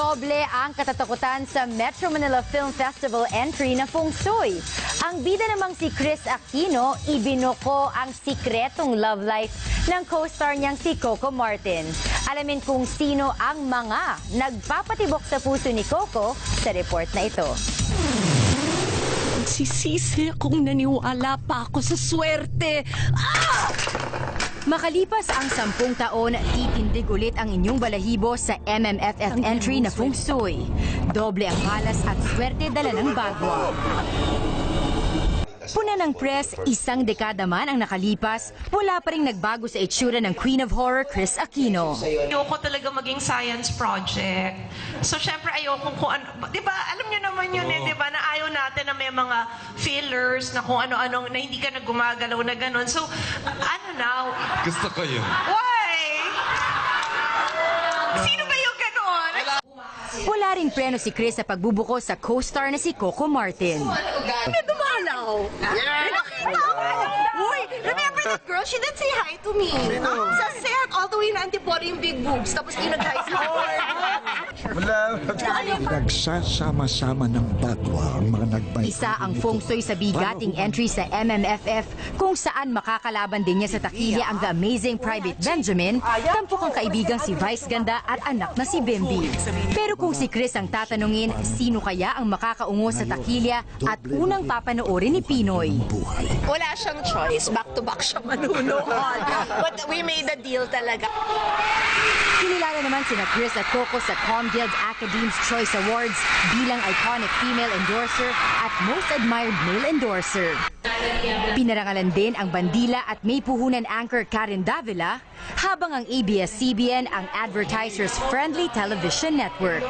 Doble ang katatakutan sa Metro Manila Film Festival entry na Feng Shui. Ang bida namang si Chris Aquino, ibinuko ang sikretong love life ng co-star niyang si Coco Martin. Alamin kung sino ang mga nagpapatibok sa puso ni Coco sa report na ito. Sisisi kung naniwala pa ako sa swerte. Makalipas ang 10 taon, titindig ulit ang inyong balahibo sa MMFF entry na Feng Shui. Doble ang malas at swerte dala ng bagwa. Puna ng press, 1 dekada man ang nakalipas, wala pa rin nagbago sa itsura ng Queen of Horror, Chris Aquino. Ayoko talaga maging science project. So, syempre, ayoko kung ano, di ba, alam niyo naman yun di ba, na ayaw natin na may mga fillers na kung ano-ano, na hindi ka na gumagalaw na ganun. So, ano na? Gusto ko yun. Why? Sino ba yung ganun? Wala rin preno si Chris sa pagbubuko sa co-star na si Coco Martin. May dumalaw. Nakita ko. Uy, remember that girl? She didn't say hi to me. Sa set, all the way na antipolo yung big boobs. Tapos inag-hi sa Nagsasama-sama ng bagwa ang mga nagbay. Isa ang Feng Shui sa bigating entry sa MMFF kung saan makakalaban din niya sa takilya ang The Amazing Private Benjamin, tampok ang kaibigang si Vice Ganda at anak na si Bimbi. Pero kung si Chris ang tatanungin, sino kaya ang makakaungo sa takilya at unang papanoorin ni Pinoy? Wala siyang choice. Back-to-back siya manunood. But we made a deal talaga. Kinilala naman sina Chris at Coco sa ComGuild Academy's Choice Awards bilang iconic female endorser at most admired male endorser. Pinarangalan din ang bandila at may puhunan anchor Karen Davila, habang ang ABS-CBN ang advertisers-friendly television network.